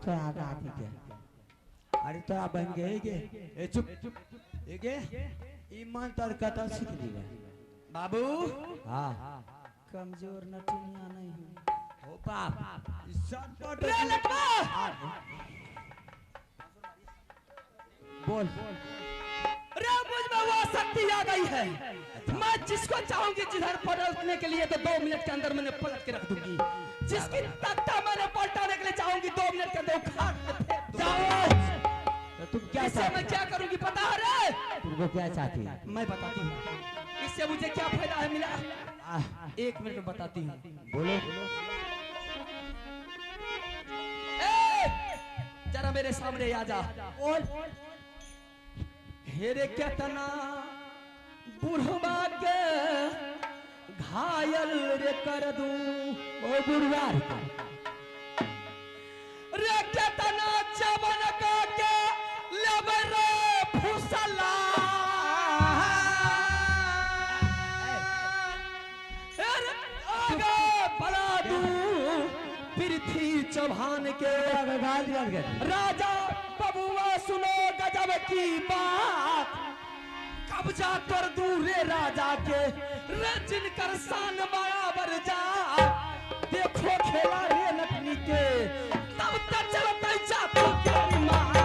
तो आगा आती क्या अरे तो आप बन गए गे ए चुप गे ईमान तर कथा सीख ली बाबू हाँ कमजोर नटनिया नहीं हूँ हो बाप रे लटवा बोल रे मुझ में वो शक्ति आ गई है मैं जिसको चाहूंगी जिधर पलटने के लिए तो 2 मिनट के अंदर मैंने पलट के रख दूंगी जिसकी तख्ता मैंने पलटाने के लिए चाहूंगी 2 मिनट के अंदर उखाड़ के फेंक दूंगी। तो तुम क्या इससे मैं क्या करूंगी पता है रे तुमको क्या चाहती है मैं बताती हूँ इससे मुझे क्या फायदा है मिला 1 मिनट में बताती हूँ बोलो जरा मेरे सामने आ जा बोल हेरे क्या तना बुढ़वा के घायल रे कर दूं ओ बुढ़वा रे क्या तना जवन का के लेबे रे फुसला आगे बढ़ा दूं पृथ्वी चौहान के राजा बबुआ सुनो गजब की बात कब्जा कर दूं रे राजा के रे जिनकर शान बराबर जा देखो खेला रे लखनी के तब तक चलता जाती तेरी मार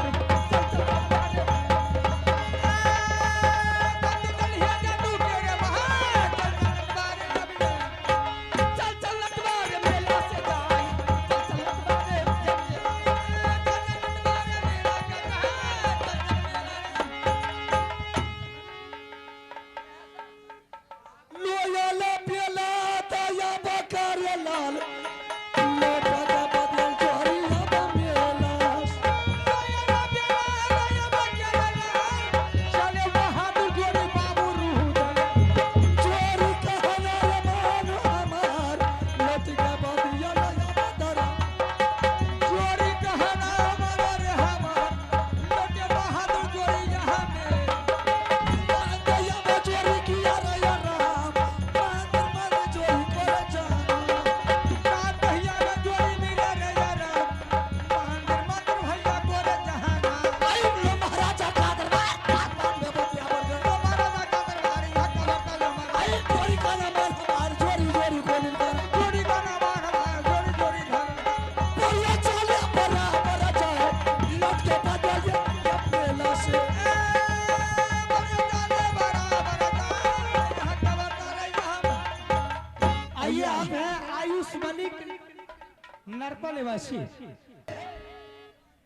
नरपा निवासी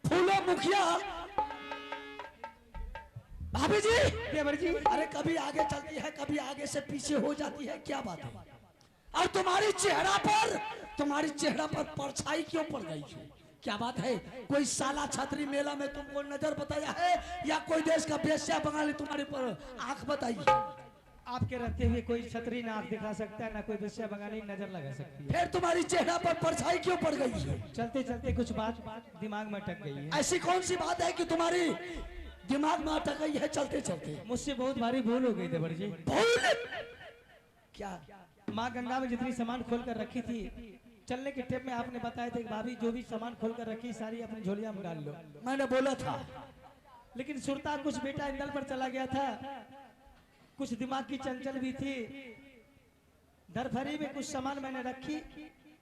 फूलो मुखिया भाभी जी देवर जी अरे कभी आगे चलती है कभी आगे से पीछे हो जाती है क्या बात है और तुम्हारी चेहरा पर परछाई क्यों पड़ गई है क्या बात है कोई साला छतरी मेला में तुमको नजर बताया है या कोई देश का वेश्या बंगाली तुम्हारे पर आंख बताई है आपके रहते हुए कोई छतरी ना आंख दिखा सकता है ना कोई वेश्या बंगाली नजर लगा सकती है फिर तुम्हारी चेहरा पर परछाई क्यों पड़ गई है चलते चलते कुछ बात दिमाग में अटक गई है ऐसी कौन सी बात है कि तुम्हारी दिमाग में अटक गई है चलते चलते मुझसे बहुत भारी भूल हो गई देवर जी भूल क्या माँ गंगा में जितनी सामान खोल कर रखी थी चलने के टेप में आपने बताया था कि भाभी जो भी सामान खोल कर रखी सारी अपनी झोलिया में डाल लो मैंने बोला था लेकिन सुरता कुछ बेटा इंदल पर चला गया था कुछ दिमाग की चंचल भी थी दरफरी में कुछ सामान मैंने रखी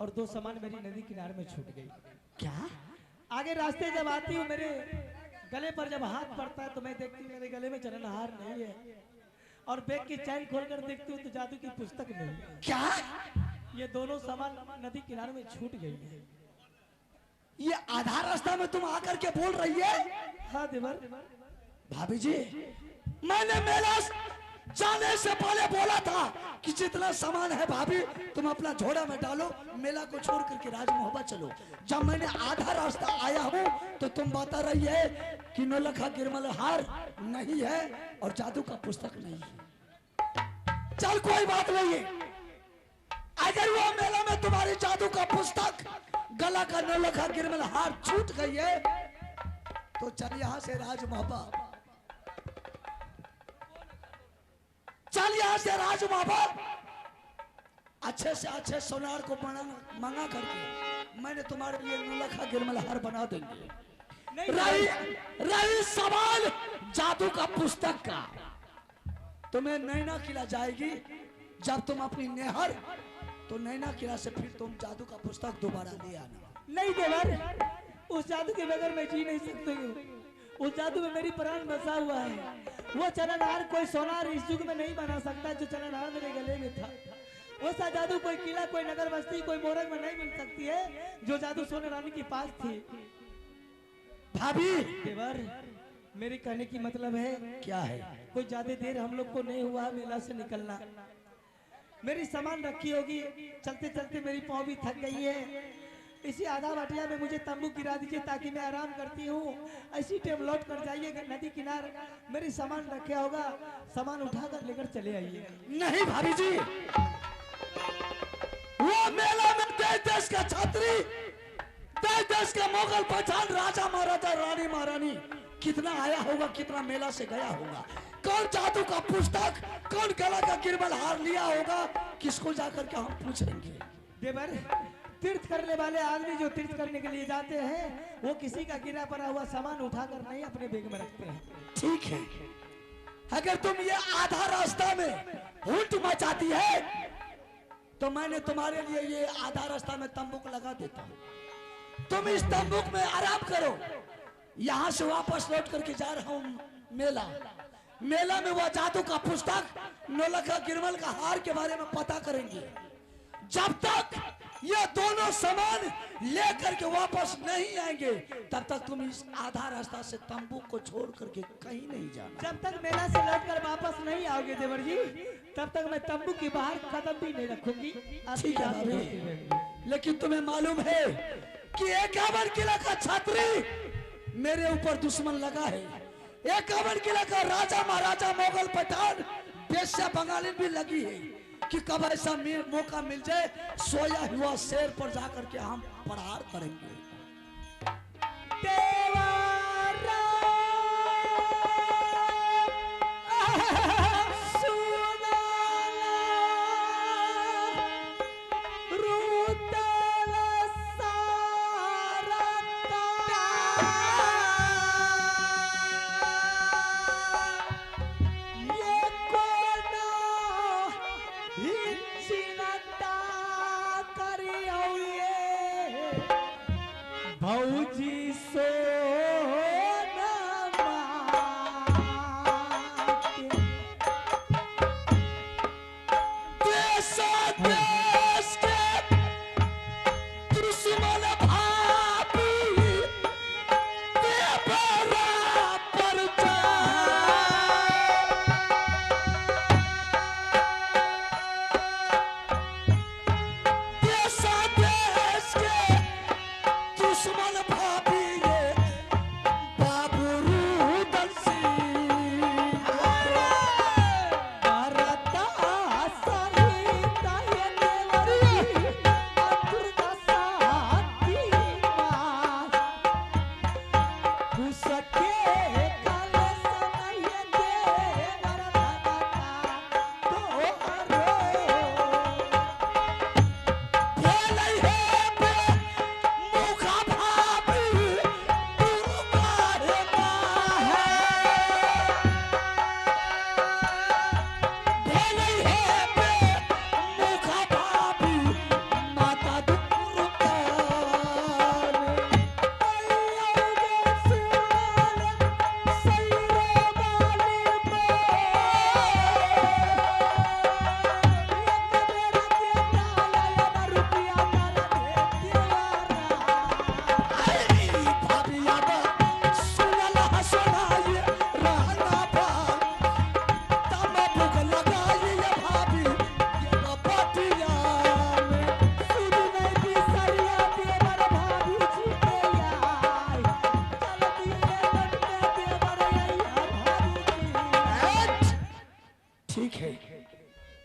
और 2 सामान मेरी नदी किनारे में छूट गई क्या आगे रास्ते जब आती हूँ मेरे गले पर जब हाथ पड़ता है तो मैं देखती हूँ मेरे गले में चरणहार नहीं है और बैग की चैन खोलकर देखती हूँ तो जादू की पुस्तक नहीं है क्या ये दोनों सामान नदी किनारे में छूट गई है ये आधा रास्ता में तुम आकर के बोल रही है हाँ देवर भाभी जी मैंने मेला जाने से पहले बोला था कि जितना सामान है भाभी तुम अपना झोड़ा में डालो मेला को छोड़ करके राज मोहब्बत चलो जब मैंने आधा रास्ता आया हूँ तो तुम बता रही है कि नौलखा गिरमल हार नहीं है और जादू का पुस्तक नहीं है चल कोई बात नहीं है अगर वो मेला में तुम्हारी जादू का पुस्तक गला का नौलखा गिरमल हार छूट गई है तो चल यहाँ से राज मोहब्बत चल यहाँ से राज मोहब्बत अच्छे से अच्छे सोनार को मंगा करके मैंने तुम्हारे लिए नौलखा गिरमलहार बना देंगे। नहीं रही सवाल जादू का पुस्तक का, तुम्हें नैना किला जाएगी जब तुम अपनी नेहर, तो नैना किला से फिर तुम जादू का पुस्तक दोबारा ले आना। नहीं देवर, उस जादू के बगैर मैं जी नहीं सकती हूँ। उस जादू में मेरी प्राण बसा हुआ है। वो चरणहार कोई सोनार इस युग में नहीं बना सकता जो चरणहार मेरे गले में था। वैसा जादू कोई किला, कोई नगर बस्ती, कोई मोरग में नहीं मिल सकती है जो जादू सोने रानी के पास थी। भाभी देवर, मेरी कहने की मतलब है क्या है? कोई ज्यादा देर हम लोग को नहीं हुआ मेला से निकलना। मेरी सामान रखी होगी, चलते चलते मेरी पाँव भी थक गई है। इसी आधा बाटिया में मुझे तंबू गिरा दीजिए ताकि मैं आराम करती हूँ। ऐसी टाइम लौट कर जाइए नदी किनारे, मेरी सामान रखा होगा, सामान उठाकर लेकर चले आइए। नहीं भाभी जी, वो मेला में देश देश का छात्री, देश देश का मुगल पठान, राजा महाराजा, रानी महारानी कितना आया होगा, कितना मेला से गया होगा। कौन जादू का पुस्तक, कौन गला का गिरबल हार लिया होगा, किसको जाकर के हम पूछेंगे। देवर, तीर्थ करने वाले आदमी जो तीर्थ करने के लिए जाते हैं वो किसी का गिरा पड़ा हुआ सामान उठाकर नहीं अपने बैग में रखते हैं। ठीक है, अगर तुम ये आधा रास्ता में हुट मचाती है तो मैंने तुम्हारे लिए ये आधा रास्ता में तंबूक लगा देता हूँ। तुम इस तंबूक में आराम करो। यहाँ से वापस लौट करके जा रहा हूँ मेला। मेला में वह जादू का पुस्तक, नौलखा गिरमल का हार के बारे में पता करेंगे। जब तक ये दोनों सामान लेकर के वापस नहीं आएंगे तब तक तुम इस आधा रास्ता से तंबू को छोड़ करके कहीं नहीं जाना। जब तक मेला से लौटकर वापस नहीं आओगे देवर जी, तब तक मैं तंबू के बाहर कदम भी नहीं रखूंगी। ठीक है भाभी, लेकिन तुम्हें मालूम है कि 51 किला का छात्री मेरे ऊपर दुश्मन लगा है। 51 किला का राजा महाराजा मुगल पठान बेश्या बंगाली भी लगी है कि कब ऐसा मौका मिल जाए सोया हुआ शेर पर जाकर के हम प्रहार करेंगे। भौजी सो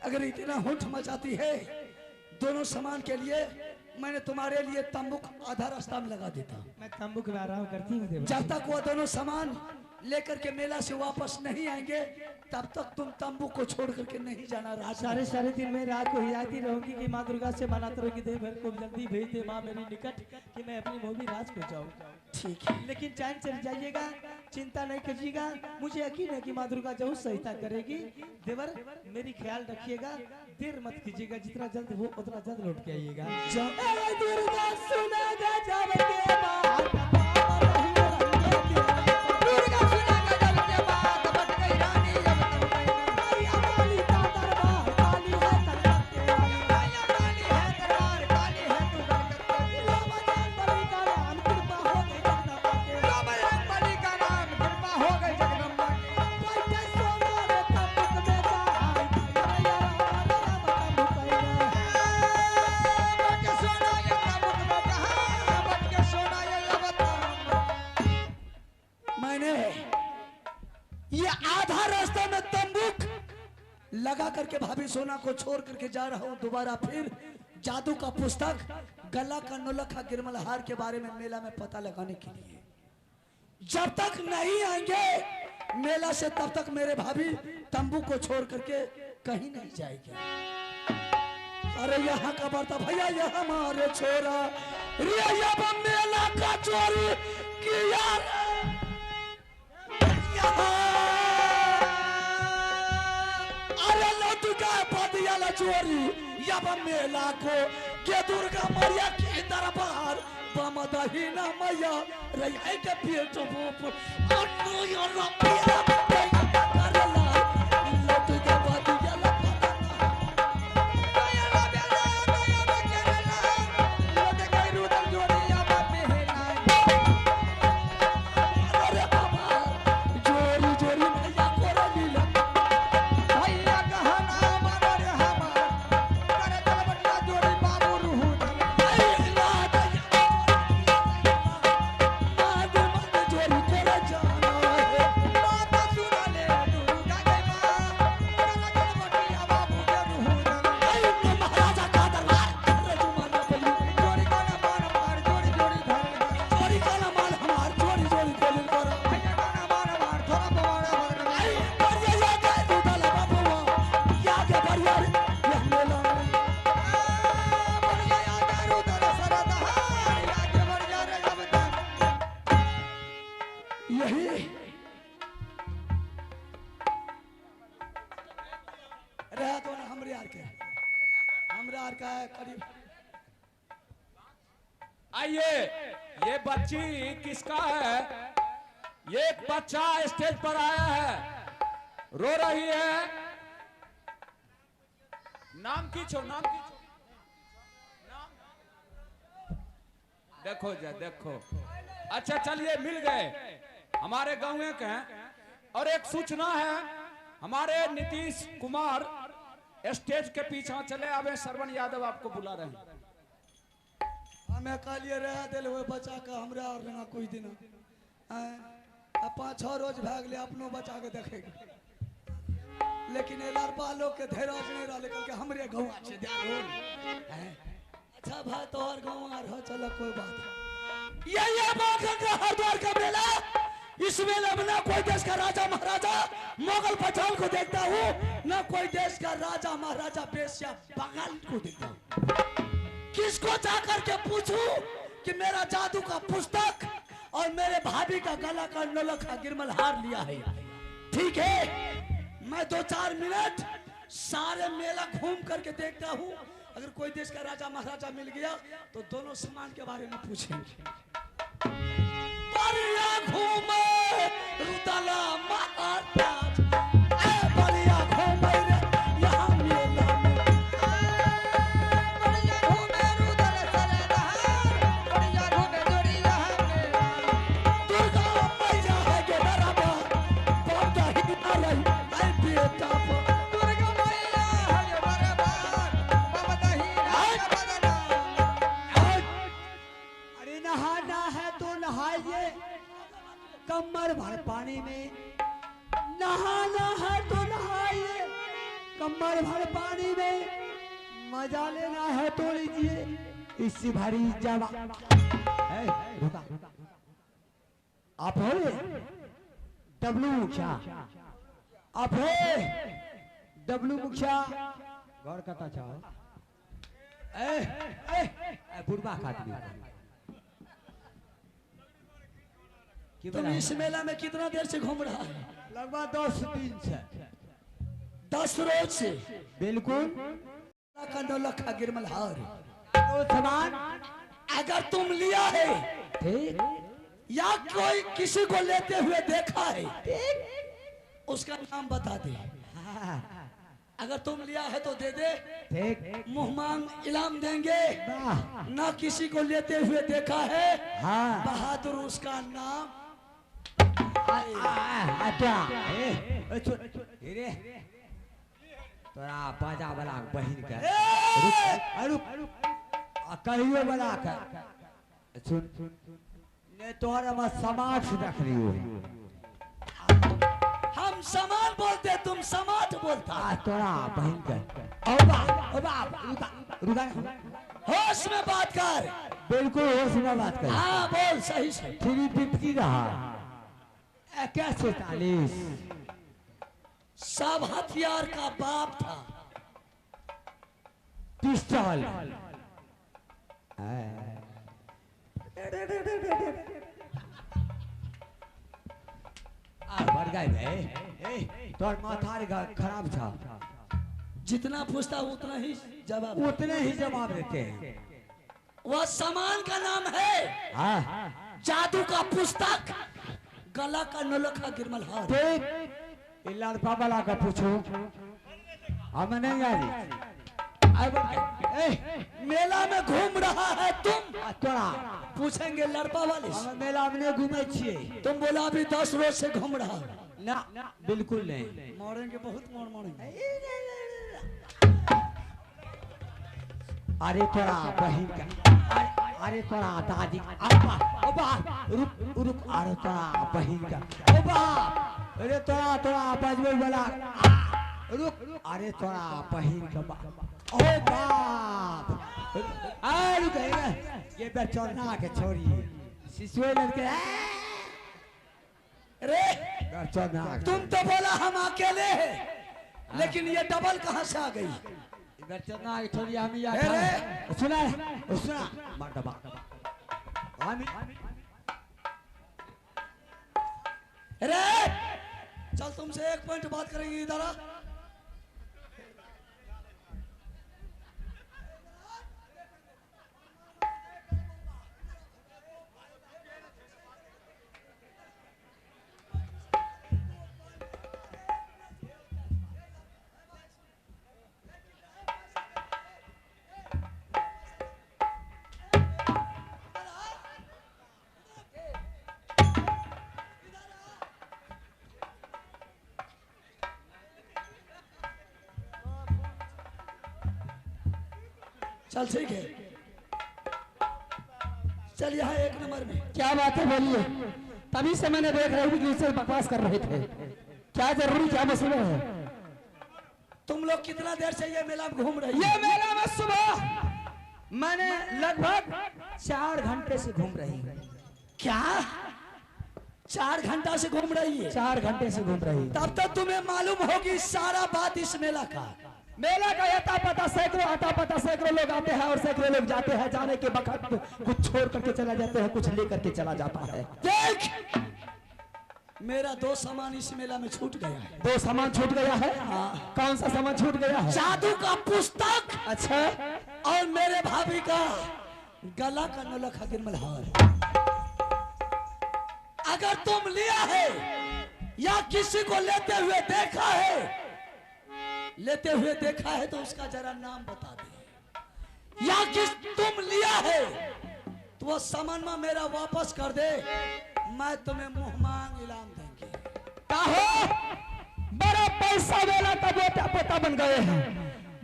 अगर इतना होठ मचाती है दोनों सामान के लिए, मैंने तुम्हारे लिए तंबू आधा रास्ता में लगा देता। मैं तंबू के आराम करती हूँ। जब तक वो दोनों सामान लेकर के मेला से वापस नहीं आएंगे तब तक तुम तंबू को छोड़ करके नहीं जाना राजा। सारे सारे दिन में रात को हिलाती रहूंगी कि माँ दुर्गा से मनाते रहोगी देव भर को जल्दी भेज दे माँ मेरी निकट कि मैं अपनी मोदी राज को जाऊँ। ठीक है, लेकिन चैन से जाइएगा, चिंता नहीं कीजिएगा, मुझे यकीन है कि माँ दुर्गा जरूर सहायता करेगी। देवर मेरी ख्याल रखिएगा, देर मत कीजिएगा, जितना जल्द हो उतना जल्द लौट के आइएगा। दुर्गा सुनेगा जब के बाद लगा करके भाभी सोना को छोड़ करके जा रहा हूँ दोबारा फिर जादू का पुस्तक गला का नौलखा गिरमल हार के बारे में मेला में पता लगाने के लिए। जब तक नहीं आएंगे मेला से तब तक मेरे भाभी तंबू को छोड़ करके कहीं नहीं जाएगी। अरे यहाँ का बर्ता भैया ये हमारे छोरा मेला का चोरी किया चोरी यब मेला को के दुर्गा मैया के दरबार बम दहीना मैया रही के पेट भूप अन्नो यो रपिया करला लट के बदिया आइए, ये बच्ची किसका है? ये एक बच्चा स्टेज पर आया है, रो रही है। नाम की छो, नाम की छो, नाम देखो जा देखो। अच्छा चलिए मिल गए, हमारे गांव के हैं। और एक सूचना है, हमारे नीतीश कुमार स्टेज के पीछे चले आवे, श्रवण यादव आपको बुला रहे हैं। हमें कालिए रह दिल हुए बचा के हमरा और ना कोई दिन 5-6 रोज भाग ले अपनो बचा के देखेगा, लेकिन लड़पा लोग के धैर्य नहीं रहा, लेकिन के हमरे गाँव अच्छे अच्छा भाई तोहर गाँव आ रहा, चलो कोई बात। ये बात है हरिद्वार का मेला, इस मेले में ना कोई देश का राजा महाराजा मुगल पठान को देखता हूँ, ना कोई देश का राजा महाराजा बेश्या बंगाल को देखता हूँ। किसको जाकर के पूछूं कि मेरा जादू का पुस्तक और मेरे भाभी का गला का नौलखा गिरमल हार लिया है। ठीक है, मैं 2-4 मिनट सारे मेला घूम करके देखता हूँ, अगर कोई देश का राजा महाराजा मिल गया तो दोनों सामान के बारे में पूछेंगे। बढ़िया घूमे रुदला महाराज, बढ़िया घूमे रे यहाँ मेला में, बढ़िया घूमे रुदला सरदार, बढ़िया घूमे जोड़ी यहाँ मेला। दुर्गा मैया है के दरबार, पौधा ही ना रही आई बेटा पर। दुर्गा मैया है के दरबार, पौधा ही ना बदला। अरे नहाना है तो नहाइए कमर भर पानी में, नहाना है तो नहाइए कमर भर पानी में, मजा लेना है तो लीजिए इसी भरी जवा। रुका आप हो डब्लू मुखिया अभे डब्लू मुखिया गौर करता चाहो ए ए बुढ़वा खाती तुम इस मेला में कितना देर से घूम रहा है? लगभग 10 दिन से 10 रोज से। बिल्कुल का नौलखा गिरमलहार तो सामान अगर तुम लिया है ठीक या कोई किसी को लेते हुए देखा है उसका नाम बता दे। अगर तुम लिया है तो दे दे, ठीक मुंह मांग इनाम देंगे। वाह ना किसी को लेते हुए देखा है, हाँ बहादुर उसका नाम। अच्छा रे तोरा बाजा वाला बहिन के रुक कहियो वाला के सुन ने तोहरा में समाज रख लियो हम सामान बोलते तुम समाट बोलता। तोरा बहिन के ओबा रुका होश में बात कर। बिल्कुल होश में बात कर। हाँ बोल सही से। 350 रहा 41 सब हथियार का बाप था। पिस्टल बढ़ गए तोर माथा खराब था। जितना पूछता उतना ही जवाब। उतने ही जवाब देते हैं। वह सामान का नाम है हाँ जादू का पुस्तक, गला का नौलखा गिरमलहार। ठीक ये लड़का वाला का पूछो हम नहीं जानी। मेला में घूम रहा है तुम, तोरा पूछेंगे लड़का वाले से। हम मेला में घूमे छिए। तुम बोला अभी 10 रोज से घूम रहा है। ना बिल्कुल नहीं। मारेंगे बहुत मारेंगे। अरे तोरा बहिन का अरे तोरा दादी रुक रुक अरे तोरा बहिन का अरे तोरा बजबे वाला रुक अरे तोरा बहिन का ओ बाप रुक ये बेचौना के छोरी शिशुए लड़के रे बेचौना तुम तो बोला हम अकेले हैं, लेकिन ये डबल कहाँ से आ गई? बेचौना के छोरी हम अरे सुना मार दबा हम रे चल तुमसे एक पॉइंट बात करेंगे। इधर आ। चल ठीक है, चल यहाँ 1 नंबर में। क्या बात है बोलिए। तभी से मैंने देख रही कि उससे बकवास कर रहे थे। क्या जरूरी क्या मसला है? तुम लोग कितना देर से ये मेला में घूम रहे ये हो? मेला में सुबह मैंने लगभग 4 घंटे से घूम रही हूँ। क्या 4 घंटा से घूम रही है? 4 घंटे से घूम रही। तब तक तुम्हें मालूम होगी सारा बात इस मेला का। मेला का आता पता सैकड़ों लोग आते हैं और सैकड़ों लोग जाते हैं। जाने के वक्त कुछ छोड़ करके चला जाते हैं, कुछ लेकर के चला जाता है। देख मेरा 2 सामान इस मेला में छूट गया है। 2 सामान छूट गया है। कौन सा सामान छूट गया है? जादू का पुस्तक अच्छा और मेरे भाभी का गला का नौलखा गिरमलहार। अगर तुम लिया है या किसी को लेते हुए देखा है तो उसका जरा नाम बता दे। या किस तुम लिया है तो वो सामान में मेरा वापस कर दे, मैं तुम्हें मुंह मांग इनाम देंगे। कहो बड़ा पैसा वाला का बेटा पोता बन गए हैं।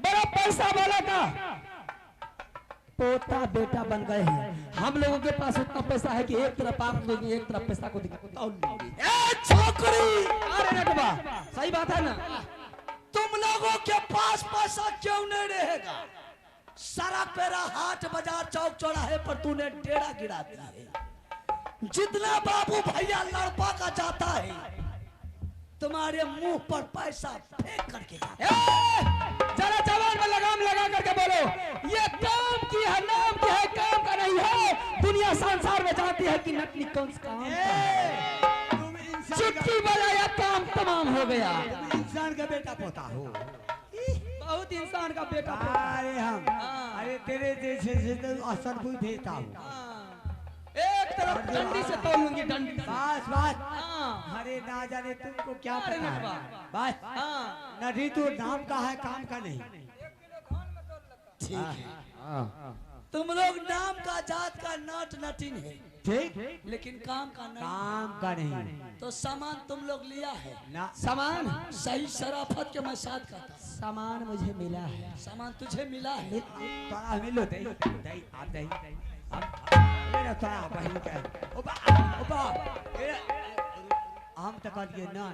बड़ा पैसा वाला का पोता बेटा बन गए हैं। हम लोगों के पास उतना पैसा है कि एक तरफ आप लेंगे, एक तरफ पैसा को दिखाओगे। छोकरी अरे नटवा सही बात है ना। तुम लोगों के पास पैसा क्यों नहीं रहेगा? सड़क पे हाट बाजार चौक चौराहे पर तूने डेरा गिरा दिया है। जितना बाबू भैया लड़पा का जाता है तुम्हारे मुंह पर पैसा फेंक करके जरा जवान में लगाम लगा करके बोलो, ये काम की है, नाम की है, काम का नहीं है। दुनिया संसार में जानती है कि नकली कौन सा काम का। तुम इंसान चुटकी बजाया काम तमाम हो गया। तुम इंसान का बेटा पोता हो। बहुत इंसान का बेटा। अरे हम अरे तेरे जैसे से तो असर भी भेजता हूँ। एक तरफ डंडी से तोलूंगी, डंडी से। बस बस। अरे ना जाने तुमको क्या अरे पता है। नटवा। बस नहीं तो नाम का है, काम का नहीं। ठीक है, तुम लोग नाम का जात का नट नटिन है, ठीक, लेकिन काम का नहीं। काम का नहीं। तो सामान तुम लोग लिया है ना सामान, सही शराफत के मैं साथ का था। सामान मुझे मिला है। सामान तुझे मिला है। तोरा मिलो दे दे आप दे मेरा तोरा बहन का ओबा ओबा हम तक के ना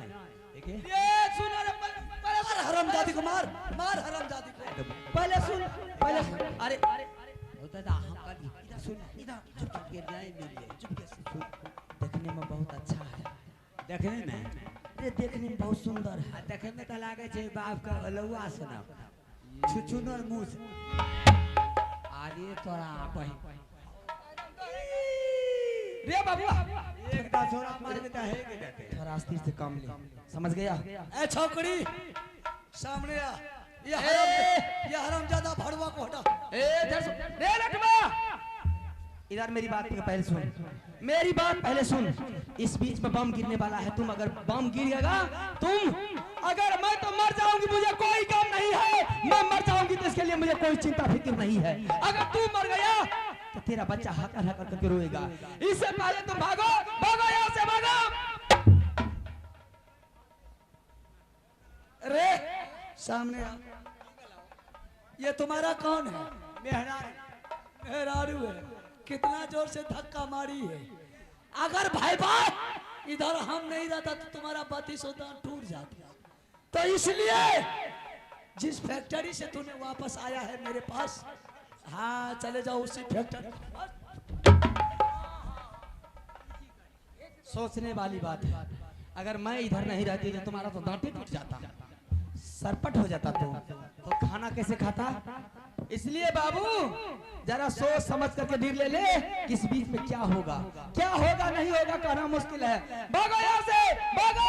देखिए। ये सुन, अरे मार हरामजादी को, मार मार हरामजादी को। पहले सुन, पहले सुन। अरे होता था हम का इधर सुन, इधर चुप के न्याय मिल गए, चुप के सुन। देखने में बहुत अच्छा है। देखने में अरे देखने में बहुत सुंदर है। देखे में तो लागे छे बाप का लौआ सुना छुछुनर मुंह से। आगे तोरा बहन रे बाबू, एक दा छोरा मार देता है के देते। थोड़ा अस्थिर से काम ले, समझ गया? ए छोकरी सामने आ। ये हरामजादा भड़वा को हटा। रे लटवा, इधर मेरी बात पहले सुन, मेरी बात पहले सुन। इस बीच में बम गिरने वाला है। तुम अगर बम गिरेगा, अगर मैं तो मर जाऊंगी, मुझे कोई गम नहीं है। मैं मर जाऊंगी तो इसके लिए मुझे कोई चिंता फिक्र नहीं है। अगर तू मर गया तो तेरा बच्चा हकर हकर करके रोएगा। इससे पहले तुम भागो, भागो यहाँ से, भागो। अरे सामने आ। ये तुम्हारा कौन है? मेहरारू है। कितना जोर से धक्का मारी है। अगर भाई बाप इधर हम नहीं रहता तो तुम्हारा 32 दांत टूट जाता। तो इसलिए जिस फैक्ट्री से तूने वापस आया है मेरे पास, हाँ चले जाओ उसी फैक्ट्री। सोचने वाली बात है। अगर मैं इधर नहीं रहती तो तुम्हारा तो दांत ही टूट जाता, सरपट हो जाता। तो खाना कैसे खाता? इसलिए बाबू जरा सोच समझ करके निर्णय ले कि इस बीच में क्या होगा, क्या होगा नहीं होगा कहना मुश्किल है। भागो यहाँ से, भागो।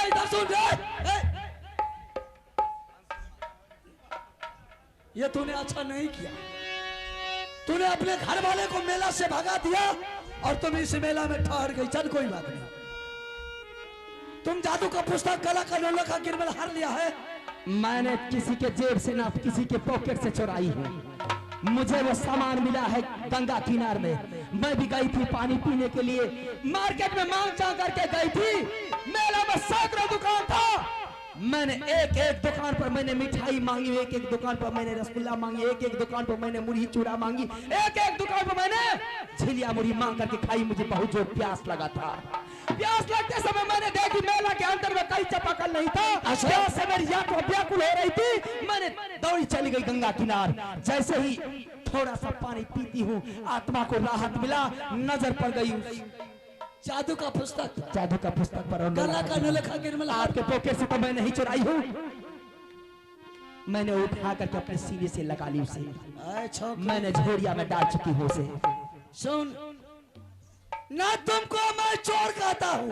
इधर सुन रे। ये तूने अच्छा नहीं किया। तूने अपने घर वाले को मेला से भगा दिया और तुम इस मेला में ठहर गई। चल कोई बात नहीं। तुम जादू का पुस्तक कला का नौलखा गिरमल हार लिया है। मैंने किसी के जेब से ना किसी के पॉकेट से चुराई हूँ। मुझे वो सामान मिला है गंगा किनार में। मैं भी गई थी पानी पीने के लिए, मार्केट में मांग चांग करके गई थी। मेला में सैकड़ों दुकान था। मैंने एक एक दुकान पर मैंने मिठाई मांगी, एक एक दुकान पर मैंने रसगुल्ला मांगी, एक एक दुकान पर मैंने मुरही चूड़ा मांगी, एक एक दुकान पर मैंने झिलिया मुरही मांग करके खाई। मुझे बहुत जोर प्यास लगा था। प्यास लगते समय मैंने देखी मेला के अंदर में कहीं चापाकल नहीं था। प्यास से मेरी आंखें व्याकुल हो रही थी। मैंने दौड़ी चली गई गंगा किनार। जैसे ही थोड़ा सा पानी पीती हूँ, आत्मा को राहत मिला। नजर पड़ गई जादू का पुस्तक, जादू का पुस्तक पर। कला का नौलखा गिरमल हार। आपके पॉकेट से तो मैं नहीं चुराई हूँ। मैंने उठा करके अपने सीने से लगा ली उसे। मैंने झोरिया में डाल चुकी हूँ उसे। सुन, ना तुमको मैं चोर कहता हूँ,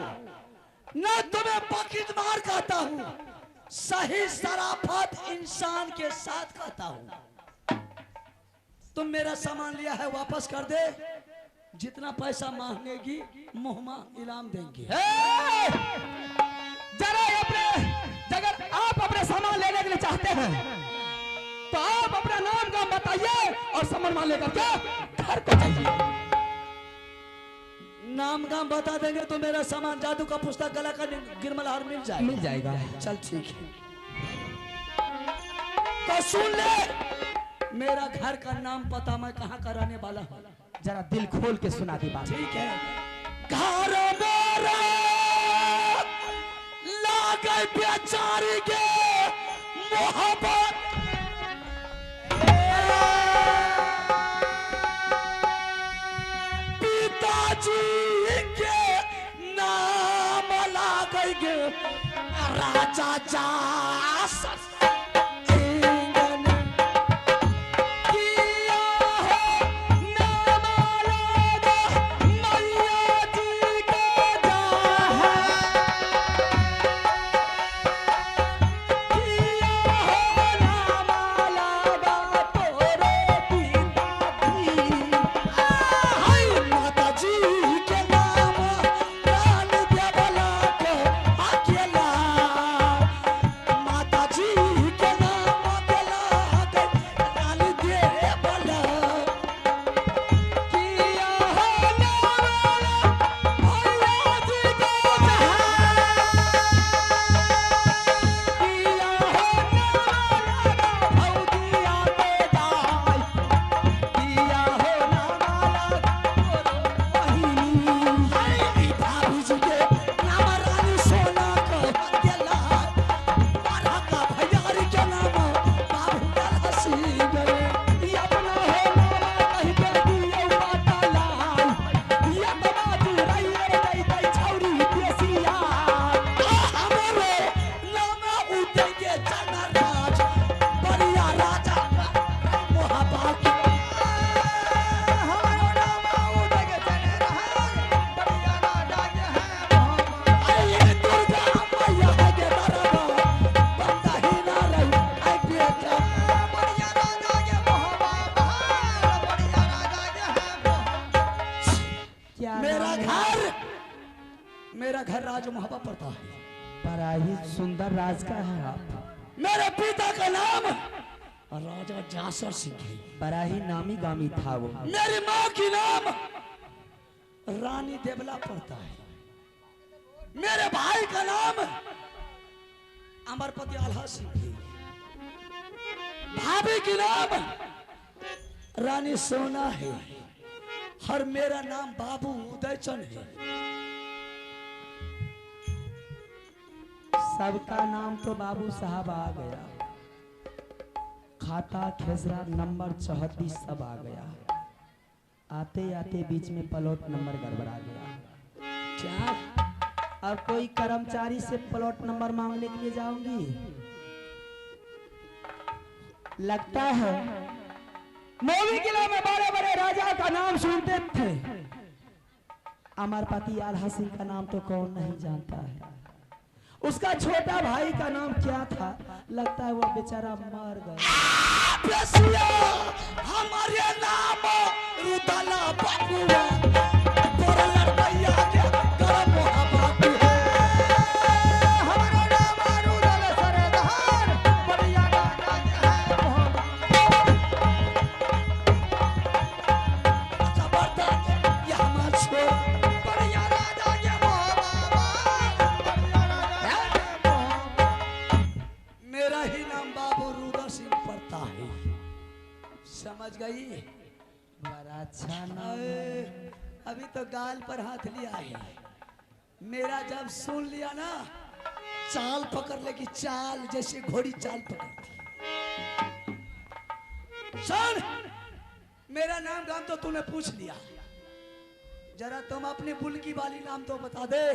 ना तुम्हें पॉकेट मार कहता हूँ। सही शराफत इंसान के साथ कहता हूँ। तुम मेरा सामान लिया है वापस कर दे। जितना पैसा मांगेगी मुहमा इनाम देंगे। जरा अगर आप अपने सामान लेने के लिए चाहते हैं तो आप अपना नाम गाम बताइए और सामान मान लेकर क्या घर को जाइए। नाम गाम बता देंगे तो मेरा सामान जादू का पुस्तक कला का गिरमल हार मिल जाएगा। चल ठीक है। तो सुन ले, मेरा घर का नाम पता मैं कहाँ का रहने वाला हूँ। जरा दिल खोल के सुना दी बात। ठीक है। घर मेरा लागे बेचारी के मोहब्बत, पिताजी के नाम गई गे राजा जा मेरा घर राज मोहब्बा पड़ता है। बड़ा ही सुंदर राज का है आप। मेरे पिता का नाम राजा जासर सिंह है। बड़ा ही नामी गामी था वो। मेरी माँ की नाम रानी देवला पड़ता है। मेरे भाई का नाम अमरपति आल्हा सिंह है। भाभी की नाम रानी सोना है। और मेरा नाम बाबू उदयचंद है। सबका नाम तो बाबू साहब आ गया, खाता खेसरा नंबर 34 सब आ गया। आते आते बीच में प्लॉट नंबर गड़बड़ा गया। क्या? और कोई कर्मचारी से प्लॉट नंबर मांगने के लिए जाऊंगी? लगता है मौली किला में बड़े बड़े राजा का नाम सुनते थे, अमरपति आल्हा सिंह का नाम तो कौन नहीं जानता है। उसका छोटा भाई का नाम क्या था? लगता है वो बेचारा मर गया। हमारे नाम रुदला बाबूआ बोरलर भैया के गरम मोहब्बत है। हमारा नाम रुदल सरदार बढ़िया राजा है। जबरदस्त ये हमारा छो बढ़िया राजा के मेरा ही नाम बाबू रुदल सिंह पड़ता है। समझ गई? बड़ा अच्छा नाम है। अभी तो गाल पर हाथ लिया है। मेरा जब सुन लिया ना, चाल पकड़ लेगी, चाल जैसे घोड़ी चाल पकड़ती। सुन, मेरा नाम गाम तो तूने पूछ लिया, जरा तुम अपनी बुलकी वाली नाम तो बता दे।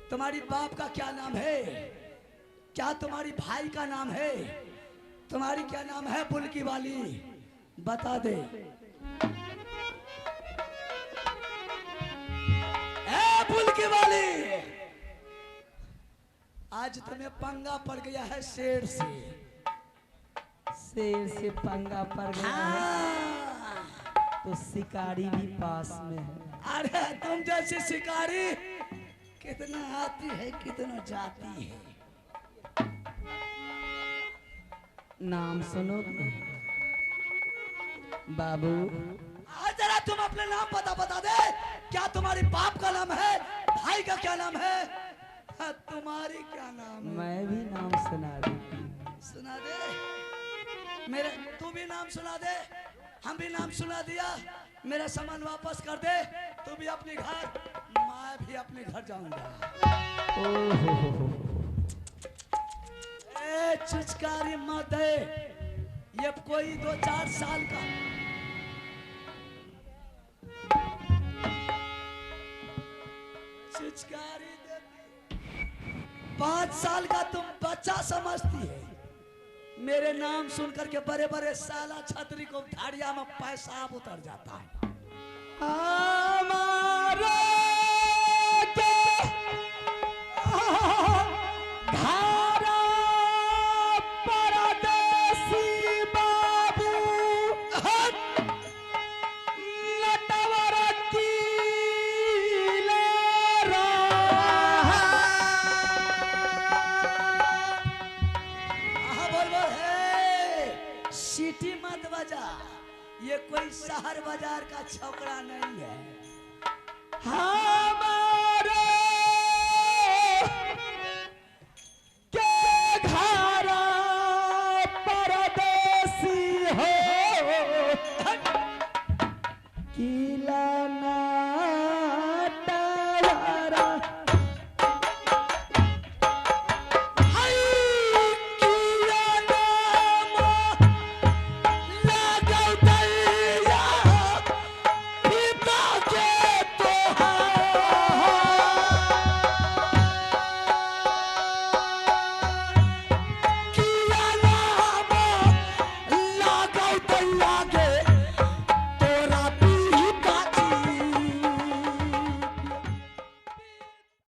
तुम्हारी बाप का क्या नाम है? क्या तुम्हारी भाई का नाम है? तुम्हारी क्या नाम है बुलकी वाली? बता दे। बुलकी वाली, आज तुम्हें पंगा पड़ गया है शेर से। शेर से पंगा पड़ गया है तो शिकारी भी पास में है। अरे तुम जैसे शिकारी कितना आती है कितना जाती है। नाम सुनो बाबू। जरा तुम अपने नाम बता दे। क्या तुम्हारी बाप का नाम है? भाई का क्या नाम है? तुम्हारी क्या नाम है? मैं भी नाम सुना दी। सुना दे। मेरे तू भी नाम सुना दे, हम भी नाम सुना दिया। मेरा सामान वापस कर दे। तू भी अपने घर, मैं भी अपने घर जाऊंगा। ए चुचकारी मत दे, ये कोई 2-4 साल का चिचकारी देती। 5 साल का तुम बच्चा समझती है। मेरे नाम सुन करके बड़े बड़े साला छतरी को धाड़िया में पेशाब उतर जाता है। हमारे के घरा परदेसी बाबू नटवर की बोल बोल है, सीटी मत बजा, ये कोई शहर बाजार का छोकरा नहीं है। हाँ